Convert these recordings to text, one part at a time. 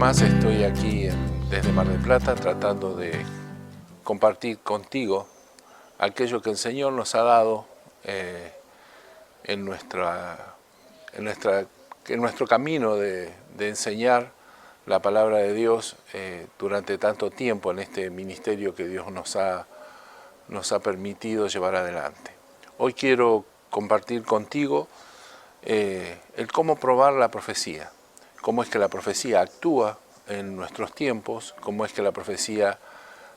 más estoy aquí desde Mar del Plata tratando de compartir contigo aquello que el Señor nos ha dado en nuestro camino de enseñar la palabra de Dios durante tanto tiempo en este ministerio que Dios nos ha permitido llevar adelante. Hoy quiero compartir contigo el cómo probar la profecía, cómo es que la profecía actúa en nuestros tiempos, cómo es que la profecía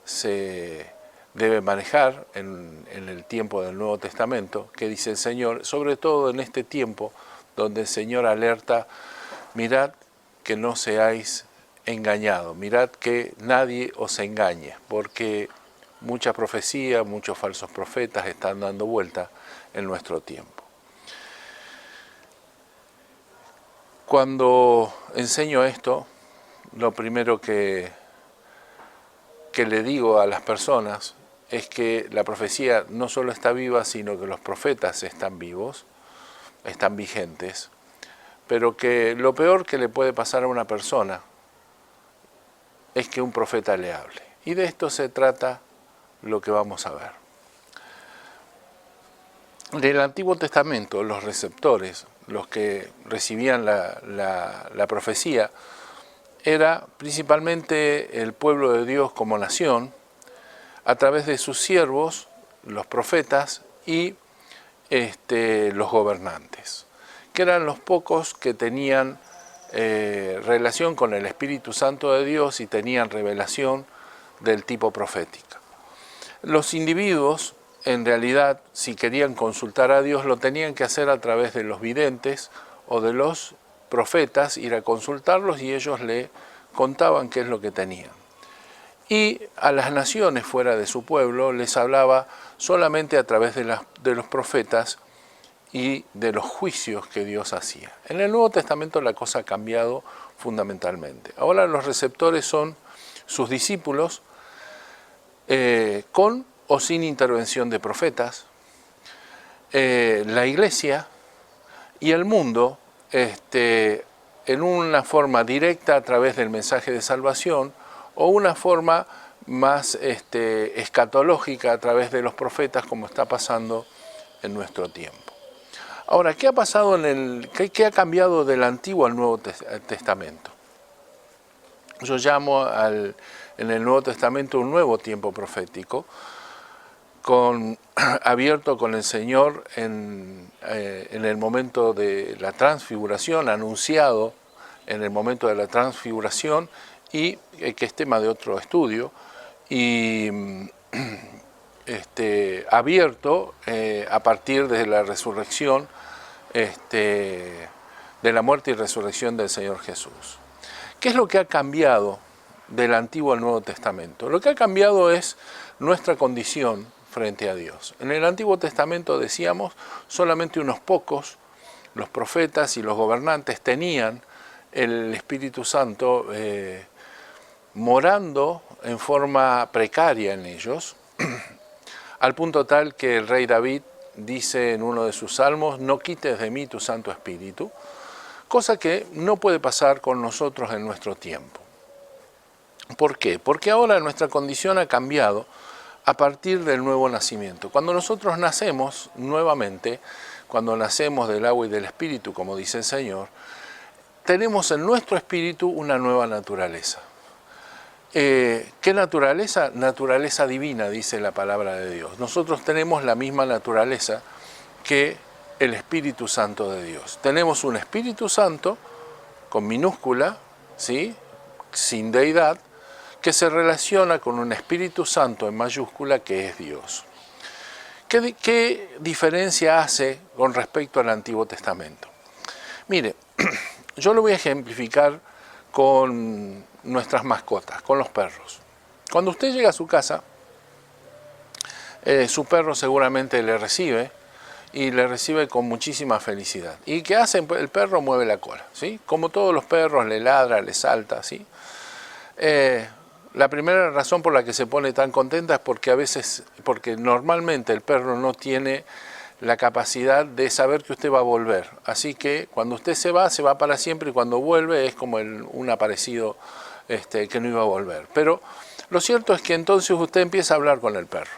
se debe manejar en el tiempo del Nuevo Testamento, que dice el Señor, sobre todo en este tiempo donde el Señor alerta: mirad que no seáis engañados, mirad que nadie os engañe, porque mucha profecía, muchos falsos profetas están dando vuelta en nuestro tiempo. Cuando enseño esto, lo primero que le digo a las personas es que la profecía no solo está viva, sino que los profetas están vivos, están vigentes, pero que lo peor que le puede pasar a una persona es que un profeta le hable. Y de esto se trata lo que vamos a ver. En el Antiguo Testamento, los receptores, los que recibían la profecía, era principalmente el pueblo de Dios como nación, a través de sus siervos, los profetas y los gobernantes, que eran los pocos que tenían relación con el Espíritu Santo de Dios y tenían revelación del tipo profética. Los individuos, en realidad, si querían consultar a Dios, lo tenían que hacer a través de los videntes o de los profetas, ir a consultarlos y ellos le contaban qué es lo que tenían. Y a las naciones fuera de su pueblo les hablaba solamente a través de los profetas y de los juicios que Dios hacía. En el Nuevo Testamento la cosa ha cambiado fundamentalmente. Ahora los receptores son sus discípulos, con o sin intervención de profetas, la iglesia y el mundo, en una forma directa a través del mensaje de salvación, o una forma más escatológica a través de los profetas, como está pasando en nuestro tiempo. Ahora, ¿qué ha pasado qué ha cambiado del Antiguo al Nuevo Testamento? Yo llamo en el Nuevo Testamento un nuevo tiempo profético, abierto con el Señor en el momento de la transfiguración, anunciado en el momento de la transfiguración, y que es tema de otro estudio, y abierto a partir de la resurrección, de la muerte y resurrección del Señor Jesús. ¿Qué es lo que ha cambiado del Antiguo al Nuevo Testamento? Lo que ha cambiado es nuestra condición frente a Dios. En el Antiguo Testamento, decíamos, solamente unos pocos, los profetas y los gobernantes, tenían el Espíritu Santo morando en forma precaria en ellos, al punto tal que el rey David dice en uno de sus salmos: no quites de mí tu Santo Espíritu, cosa que no puede pasar con nosotros en nuestro tiempo. ¿Por qué? Porque ahora nuestra condición ha cambiado a partir del nuevo nacimiento. Cuando nosotros nacemos nuevamente, cuando nacemos del agua y del Espíritu, como dice el Señor, tenemos en nuestro espíritu una nueva naturaleza. ¿Qué naturaleza? Naturaleza divina, dice la palabra de Dios. Nosotros tenemos la misma naturaleza que el Espíritu Santo de Dios. Tenemos un Espíritu Santo con minúscula, ¿sí?, sin deidad, que se relaciona con un Espíritu Santo en mayúscula, que es Dios. ¿Qué diferencia hace con respecto al Antiguo Testamento? Mire, yo lo voy a ejemplificar con nuestras mascotas, con los perros. Cuando usted llega a su casa, su perro seguramente le recibe, y le recibe con muchísima felicidad. ¿Y qué hace? El perro mueve la cola, ¿sí? Como todos los perros, le ladra, le salta, ¿sí? La primera razón por la que se pone tan contenta es porque normalmente el perro no tiene la capacidad de saber que usted va a volver. Así que cuando usted se va para siempre, y cuando vuelve es como un aparecido que no iba a volver. Pero lo cierto es que entonces usted empieza a hablar con el perro.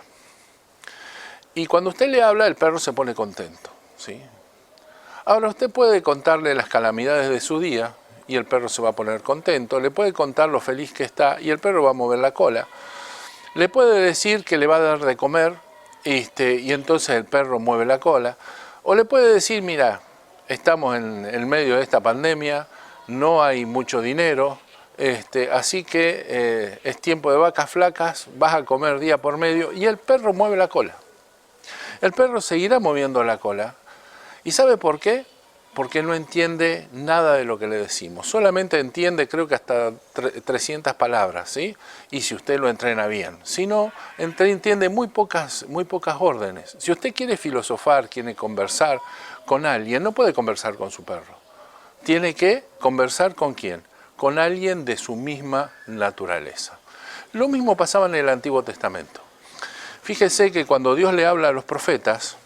Y cuando usted le habla, el perro se pone contento, ¿sí? Ahora usted puede contarle las calamidades de su día y el perro se va a poner contento. Le puede contar lo feliz que está y el perro va a mover la cola. Le puede decir que le va a dar de comer y entonces el perro mueve la cola. O le puede decir, mira, estamos en el medio de esta pandemia, no hay mucho dinero, así que es tiempo de vacas flacas, vas a comer día por medio, y el perro mueve la cola. El perro seguirá moviendo la cola. ¿Y sabe por qué? Porque no entiende nada de lo que le decimos. Solamente entiende, creo que hasta 300 palabras, ¿sí? Y si usted lo entrena bien. Si no, entiende muy pocas órdenes. Si usted quiere filosofar, quiere conversar con alguien, no puede conversar con su perro. Tiene que conversar ¿con quién? Con alguien de su misma naturaleza. Lo mismo pasaba en el Antiguo Testamento. Fíjese que cuando Dios le habla a los profetas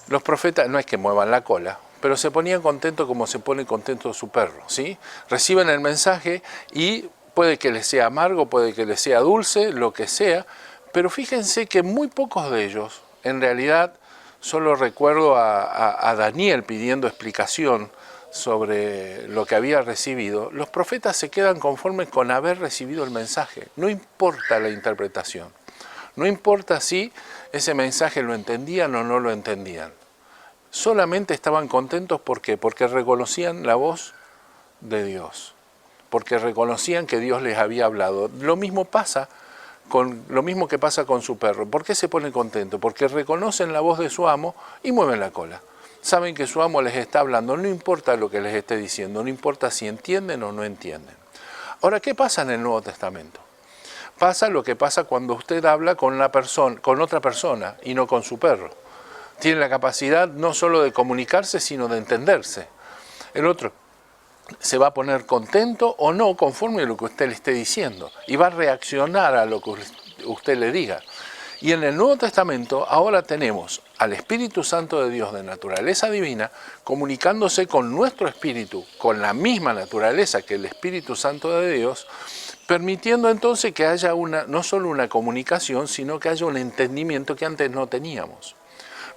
no es que muevan la cola, pero se ponían contentos como se pone contento su perro, ¿sí? Reciben el mensaje y puede que les sea amargo, puede que les sea dulce, lo que sea, pero fíjense que muy pocos de ellos, en realidad, solo recuerdo a Daniel pidiendo explicación sobre lo que había recibido. Los profetas se quedan conformes con haber recibido el mensaje, no importa la interpretación. No importa si ese mensaje lo entendían o no lo entendían. Solamente estaban contentos, ¿por qué? Porque reconocían la voz de Dios. Porque reconocían que Dios les había hablado. Lo mismo que pasa con su perro. ¿Por qué se pone contento? Porque reconocen la voz de su amo y mueven la cola. Saben que su amo les está hablando, no importa lo que les esté diciendo, no importa si entienden o no entienden. Ahora, ¿qué pasa en el Nuevo Testamento? Pasa lo que pasa cuando usted habla con otra persona y no con su perro. Tiene la capacidad no solo de comunicarse, sino de entenderse. El otro se va a poner contento o no conforme a lo que usted le esté diciendo y va a reaccionar a lo que usted le diga. Y en el Nuevo Testamento ahora tenemos al Espíritu Santo de Dios de naturaleza divina comunicándose con nuestro espíritu, con la misma naturaleza que el Espíritu Santo de Dios, permitiendo entonces que haya no solo una comunicación, sino que haya un entendimiento que antes no teníamos.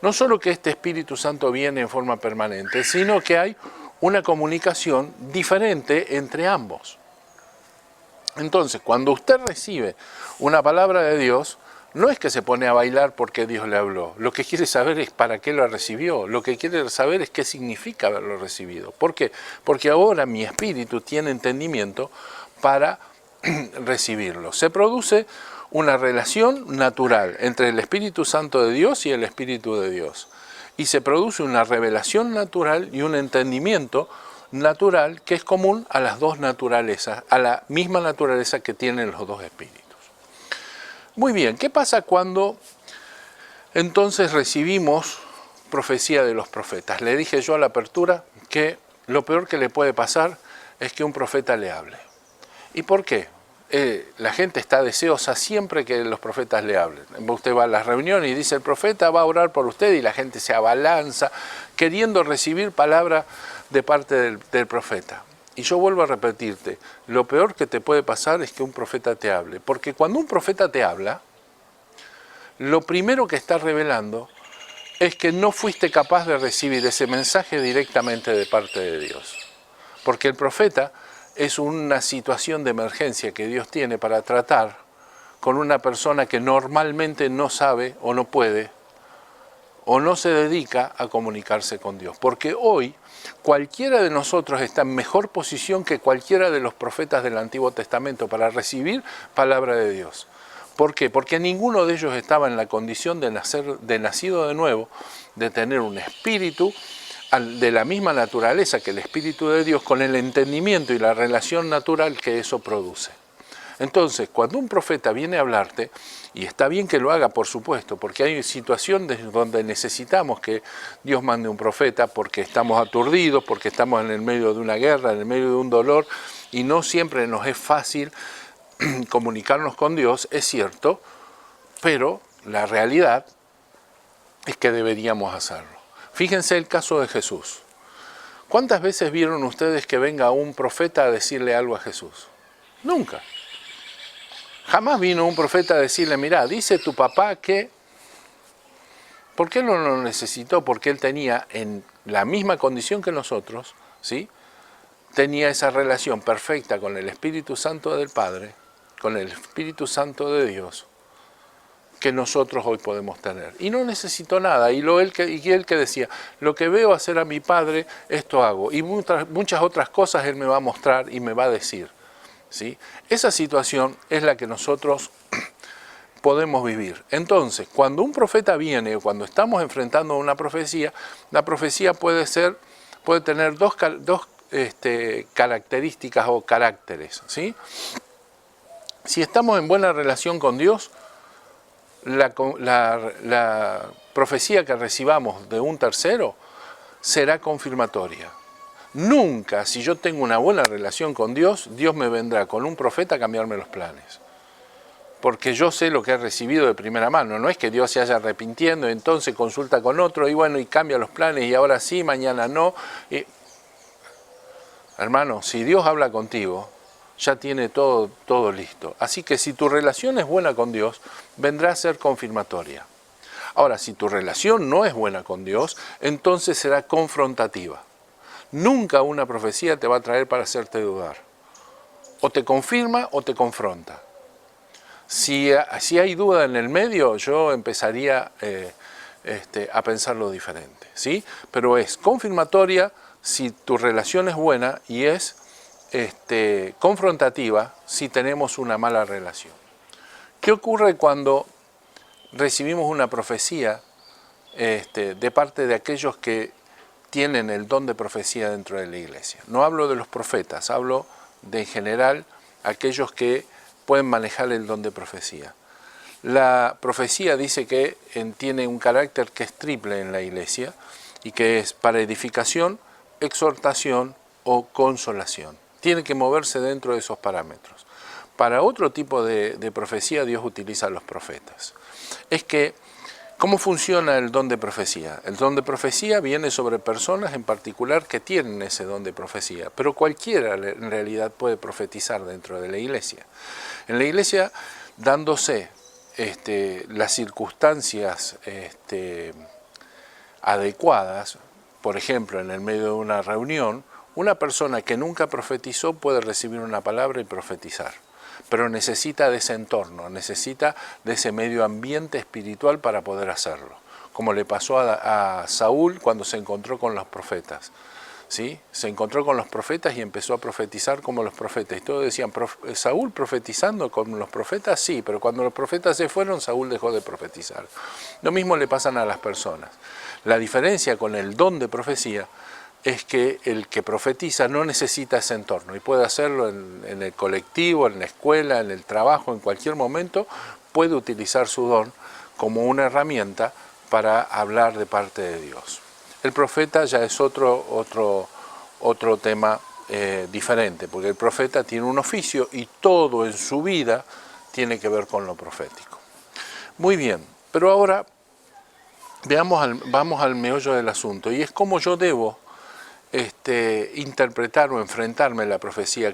No solo que este Espíritu Santo viene en forma permanente, sino que hay una comunicación diferente entre ambos. Entonces, cuando usted recibe una palabra de Dios, no es que se pone a bailar porque Dios le habló. Lo que quiere saber es para qué lo recibió. Lo que quiere saber es qué significa haberlo recibido. ¿Por qué? Porque ahora mi espíritu tiene entendimiento para recibirlo. Se produce una relación natural entre el Espíritu Santo de Dios y el Espíritu de Dios. Y se produce una revelación natural y un entendimiento natural que es común a las dos naturalezas, a la misma naturaleza que tienen los dos espíritus. Muy bien, ¿qué pasa cuando entonces recibimos profecía de los profetas? Le dije yo a la apertura que lo peor que le puede pasar es que un profeta le hable. ¿Y por qué? La gente está deseosa siempre que los profetas le hablen. Usted va a las reuniones y dice el profeta va a orar por usted y la gente se abalanza queriendo recibir palabra de parte del profeta. Y yo vuelvo a repetirte, lo peor que te puede pasar es que un profeta te hable. Porque cuando un profeta te habla, lo primero que está revelando es que no fuiste capaz de recibir ese mensaje directamente de parte de Dios. Porque el profeta es una situación de emergencia que Dios tiene para tratar con una persona que normalmente no sabe o no puede o no se dedica a comunicarse con Dios. Porque hoy cualquiera de nosotros está en mejor posición que cualquiera de los profetas del Antiguo Testamento para recibir palabra de Dios. ¿Por qué? Porque ninguno de ellos estaba en la condición de nacido de nuevo, de tener un espíritu de la misma naturaleza que el Espíritu de Dios, con el entendimiento y la relación natural que eso produce. Entonces, cuando un profeta viene a hablarte, y está bien que lo haga, por supuesto, porque hay situaciones donde necesitamos que Dios mande un profeta, porque estamos aturdidos, porque estamos en el medio de una guerra, en el medio de un dolor, y no siempre nos es fácil comunicarnos con Dios, es cierto, pero la realidad es que deberíamos hacerlo. Fíjense el caso de Jesús. ¿Cuántas veces vieron ustedes que venga un profeta a decirle algo a Jesús? Nunca. Jamás vino un profeta a decirle, mirá, dice tu papá que... ¿Por qué no lo necesitó? Porque él tenía en la misma condición que nosotros, ¿sí? Tenía esa relación perfecta con el Espíritu Santo del Padre, con el Espíritu Santo de Dios, que nosotros hoy podemos tener. Y no necesitó nada. Y él que decía, lo que veo hacer a mi Padre, esto hago. Y muchas otras cosas Él me va a mostrar y me va a decir, ¿sí? Esa situación es la que nosotros podemos vivir. Entonces, cuando un profeta viene o cuando estamos enfrentando una profecía, la profecía puede tener dos características o caracteres, ¿sí? Si estamos en buena relación con Dios, la profecía que recibamos de un tercero será confirmatoria. Nunca, si yo tengo una buena relación con Dios, Dios me vendrá con un profeta a cambiarme los planes. Porque yo sé lo que he recibido de primera mano. No es que Dios se haya arrepintiendo, entonces consulta con otro y bueno, y cambia los planes y ahora sí, mañana no. Hermano, si Dios habla contigo, ya tiene todo listo. Así que si tu relación es buena con Dios, vendrá a ser confirmatoria. Ahora, si tu relación no es buena con Dios, entonces será confrontativa. Nunca una profecía te va a traer para hacerte dudar. O te confirma o te confronta. Si hay duda en el medio, yo empezaría a pensarlo diferente, ¿sí? Pero es confirmatoria si tu relación es buena y es confrontativa si tenemos una mala relación. ¿Qué ocurre cuando recibimos una profecía de parte de aquellos que tienen el don de profecía dentro de la iglesia? No hablo de los profetas, hablo de en general aquellos que pueden manejar el don de profecía. La profecía dice que tiene un carácter que es triple en la iglesia y que es para edificación, exhortación o consolación. Tiene que moverse dentro de esos parámetros. Para otro tipo de profecía Dios utiliza a los profetas. Es que, ¿cómo funciona el don de profecía? El don de profecía viene sobre personas en particular que tienen ese don de profecía, pero cualquiera en realidad puede profetizar dentro de la iglesia. En la iglesia, dándose las circunstancias adecuadas, por ejemplo, en el medio de una reunión, una persona que nunca profetizó puede recibir una palabra y profetizar, pero necesita de ese entorno, necesita de ese medio ambiente espiritual para poder hacerlo, como le pasó a Saúl cuando se encontró con los profetas. ¿Sí? Se encontró con los profetas y empezó a profetizar como los profetas. Y todos decían, ¿Saúl profetizando como los profetas? Sí, pero cuando los profetas se fueron, Saúl dejó de profetizar. Lo mismo le pasan a las personas. La diferencia con el don de profecía es que el que profetiza no necesita ese entorno y puede hacerlo en el colectivo, en la escuela, en el trabajo, en cualquier momento, puede utilizar su don como una herramienta para hablar de parte de Dios. El profeta ya es otro tema diferente, porque el profeta tiene un oficio y todo en su vida tiene que ver con lo profético. Muy bien, pero ahora vamos al meollo del asunto, y es cómo yo debo interpretar o enfrentarme a la profecía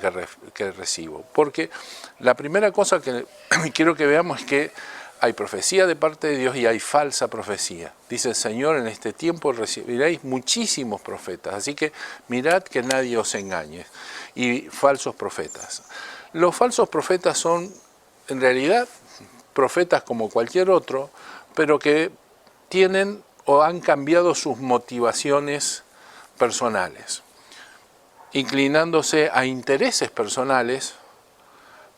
que recibo. Porque la primera cosa que quiero que veamos es que hay profecía de parte de Dios y hay falsa profecía. Dice el Señor, en este tiempo recibiréis muchísimos profetas, así que mirad que nadie os engañe. Y falsos profetas. Los falsos profetas son, en realidad, profetas como cualquier otro, pero que tienen o han cambiado sus motivaciones personales, inclinándose a intereses personales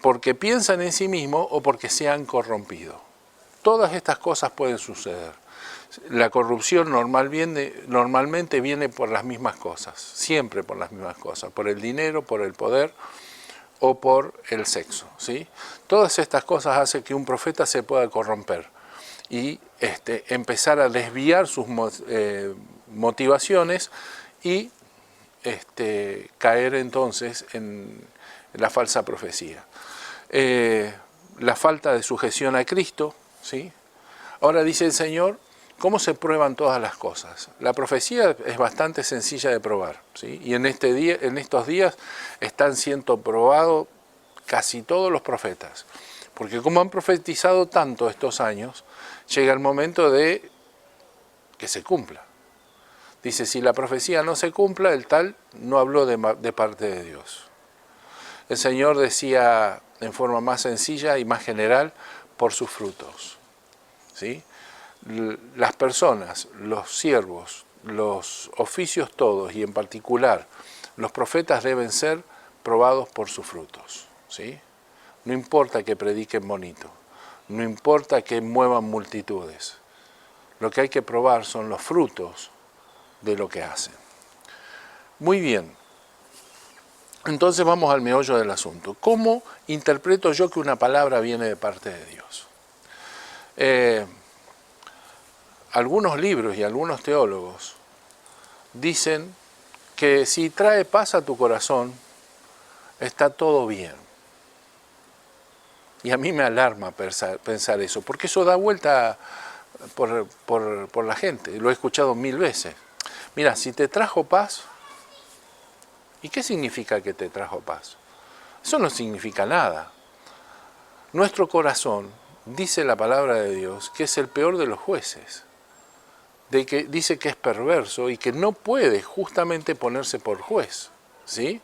porque piensan en sí mismos o porque se han corrompido. Todas estas cosas pueden suceder. La corrupción normalmente viene por las mismas cosas, siempre por las mismas cosas, por el dinero, por el poder o por el sexo, ¿sí? Todas estas cosas hacen que un profeta se pueda corromper y empezar a desviar sus motivaciones y caer entonces en la falsa profecía. La falta de sujeción a Cristo, ¿sí? Ahora dice el Señor, ¿Cómo se prueban todas las cosas? La profecía es bastante sencilla de probar, ¿sí? Y en estos días están siendo probados casi todos los profetas. Porque como han profetizado tanto estos años, llega el momento de que se cumpla. Dice, si la profecía no se cumpla, el tal no habló de parte de Dios. El Señor decía en forma más sencilla y más general, por sus frutos, ¿sí? Las personas, los siervos, los oficios todos y en particular los profetas deben ser probados por sus frutos, ¿sí? No importa que prediquen bonito, no importa que muevan multitudes, lo que hay que probar son los frutos de lo que hacen. Muy bien, entonces vamos al meollo del asunto. ¿Cómo interpreto yo que una palabra viene de parte de Dios? Algunos libros y algunos teólogos dicen que si trae paz a tu corazón, está todo bien. Y a mí me alarma pensar eso, porque eso da vuelta por la gente. Lo he escuchado 1000 veces. Mira, si te trajo paz, ¿y qué significa que te trajo paz? Eso no significa nada. Nuestro corazón, dice la palabra de Dios, que es el peor de los jueces. Dice que es perverso y que no puede justamente ponerse por juez, ¿sí?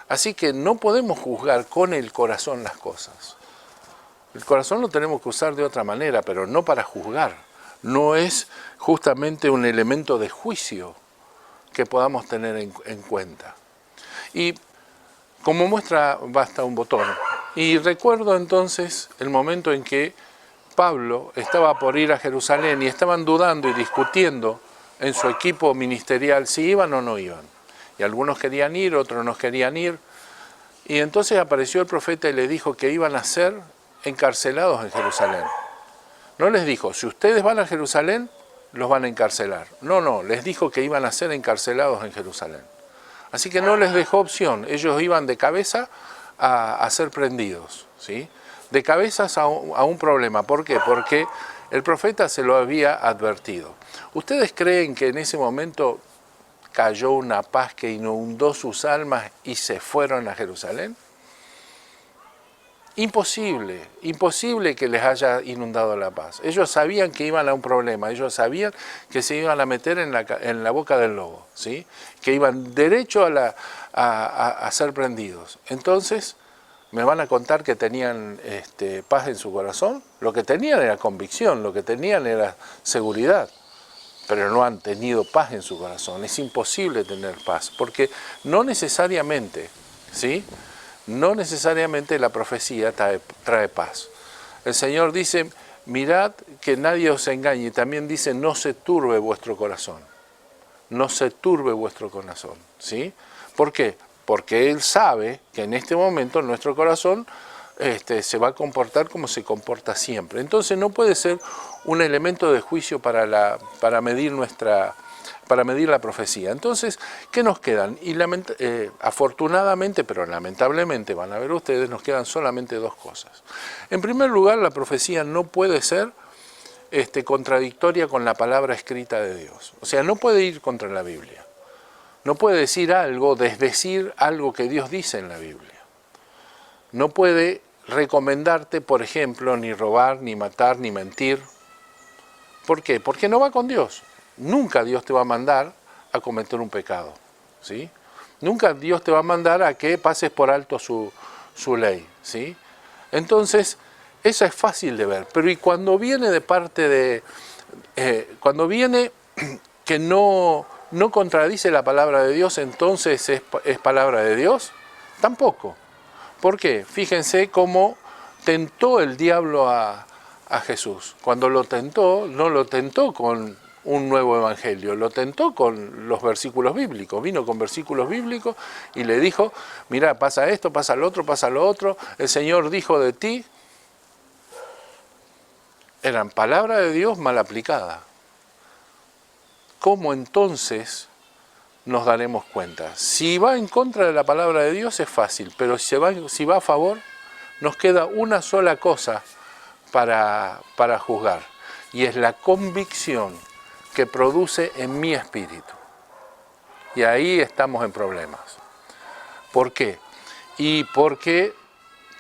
Así que no podemos juzgar con el corazón las cosas. El corazón lo tenemos que usar de otra manera, pero no para juzgar. No es justamente un elemento de juicio que podamos tener en cuenta. Y como muestra basta un botón. Y recuerdo entonces el momento en que Pablo estaba por ir a Jerusalén y estaban dudando y discutiendo en su equipo ministerial si iban o no iban. Y algunos querían ir, otros no querían ir. Y entonces apareció el profeta y le dijo que iban a ser encarcelados en Jerusalén. No les dijo, si ustedes van a Jerusalén, los van a encarcelar. No, les dijo que iban a ser encarcelados en Jerusalén. Así que no les dejó opción, ellos iban de cabeza a ser prendidos, ¿sí? De cabezas a un problema. ¿Por qué? Porque el profeta se lo había advertido. ¿Ustedes creen que en ese momento cayó una paz que inundó sus almas y se fueron a Jerusalén? Imposible, imposible que les haya inundado la paz. Ellos sabían que iban a un problema, ellos sabían que se iban a meter en la boca del lobo, ¿sí? Que iban derecho a ser prendidos. Entonces, ¿me van a contar que tenían paz en su corazón? Lo que tenían era convicción, lo que tenían era seguridad, pero no han tenido paz en su corazón. Es imposible tener paz, porque no necesariamente, ¿sí? No necesariamente la profecía trae paz. El Señor dice, mirad que nadie os engañe. Y también dice, no se turbe vuestro corazón. No se turbe vuestro corazón, ¿sí? ¿Por qué? Porque Él sabe que en este momento nuestro corazón se va a comportar como se comporta siempre. Entonces no puede ser un elemento de juicio para medir la profecía. Entonces, ¿qué nos quedan? Y afortunadamente, pero lamentablemente, van a ver ustedes, nos quedan solamente dos cosas. En primer lugar, la profecía no puede ser contradictoria con la palabra escrita de Dios. O sea, no puede ir contra la Biblia. No puede decir algo, desdecir algo que Dios dice en la Biblia. No puede recomendarte, por ejemplo, ni robar, ni matar, ni mentir. ¿Por qué? Porque no va con Dios. Nunca Dios te va a mandar a cometer un pecado, ¿sí? Nunca Dios te va a mandar a que pases por alto su ley, ¿sí? Entonces, esa es fácil de ver. Pero ¿y cuando viene de parte de... cuando viene que no contradice la palabra de Dios, entonces es palabra de Dios? Tampoco. ¿Por qué? Fíjense cómo tentó el diablo a Jesús. Cuando lo tentó, no lo tentó con un nuevo evangelio, lo tentó con los versículos bíblicos. Vino con versículos bíblicos y le dijo, mira, pasa esto, pasa lo otro, pasa lo otro. El Señor dijo de ti. Eran palabra de Dios mal aplicada. ¿Cómo entonces nos daremos cuenta? Si va en contra de la palabra de Dios es fácil, pero si va a favor, nos queda una sola cosa para juzgar, y es la convicción que produce en mi espíritu. Y ahí estamos en problemas. ¿Por qué? Y porque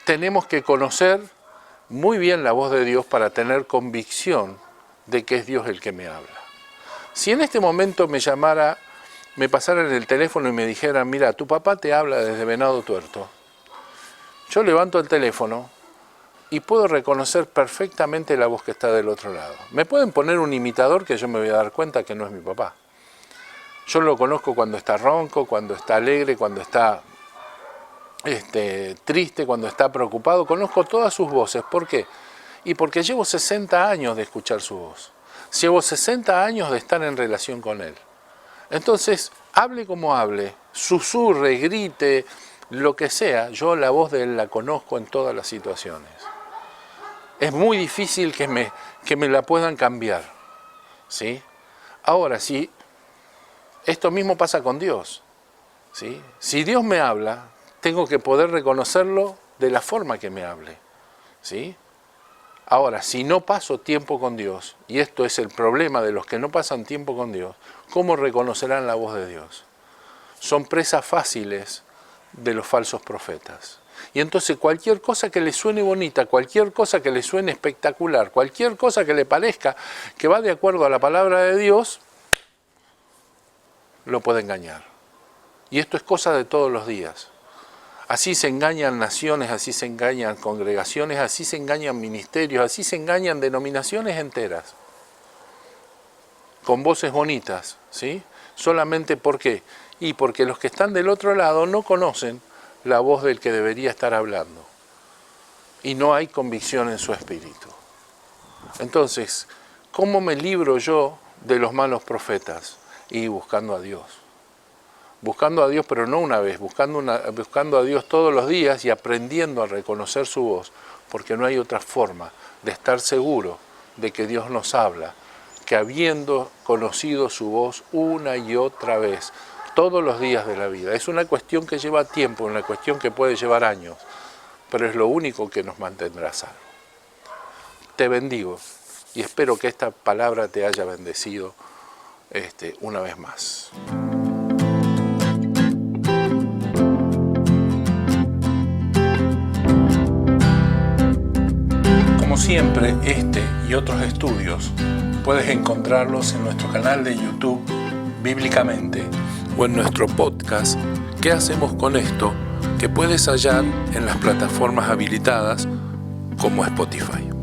tenemos que conocer muy bien la voz de Dios para tener convicción de que es Dios el que me habla. Si en este momento me pasaran el teléfono y me dijeran, mira, tu papá te habla desde Venado Tuerto, yo levanto el teléfono y puedo reconocer perfectamente la voz que está del otro lado. Me pueden poner un imitador que yo me voy a dar cuenta que no es mi papá. Yo lo conozco cuando está ronco, cuando está alegre, cuando está triste, cuando está preocupado. Conozco todas sus voces. ¿Por qué? Y porque llevo 60 años de escuchar su voz. Llevo 60 años de estar en relación con él. Entonces, hable como hable, susurre, grite, lo que sea, yo la voz de él la conozco en todas las situaciones. Es muy difícil que me la puedan cambiar, ¿sí? Ahora, sí, esto mismo pasa con Dios, ¿sí? Si Dios me habla, tengo que poder reconocerlo de la forma que me hable, ¿sí? Ahora, si no paso tiempo con Dios, y esto es el problema de los que no pasan tiempo con Dios, ¿cómo reconocerán la voz de Dios? Son presas fáciles de los falsos profetas. Y entonces cualquier cosa que le suene bonita, cualquier cosa que le suene espectacular, cualquier cosa que le parezca que va de acuerdo a la palabra de Dios, lo puede engañar. Y esto es cosa de todos los días. Así se engañan naciones, así se engañan congregaciones, así se engañan ministerios, así se engañan denominaciones enteras. Con voces bonitas, ¿sí? Solamente ¿por qué? Y porque los que están del otro lado no conocen la voz del que debería estar hablando. Y no hay convicción en su espíritu. Entonces, ¿cómo me libro yo de los malos profetas? Y buscando a Dios. Buscando a Dios, pero no una vez, buscando a Dios todos los días y aprendiendo a reconocer su voz, porque no hay otra forma de estar seguro de que Dios nos habla, que habiendo conocido su voz una y otra vez, todos los días de la vida. Es una cuestión que lleva tiempo, una cuestión que puede llevar años, pero es lo único que nos mantendrá a salvo. Te bendigo y espero que esta palabra te haya bendecido una vez más. Como siempre, este y otros estudios puedes encontrarlos en nuestro canal de YouTube Bíblicamente o en nuestro podcast ¿Qué hacemos con esto?, que puedes hallar en las plataformas habilitadas como Spotify.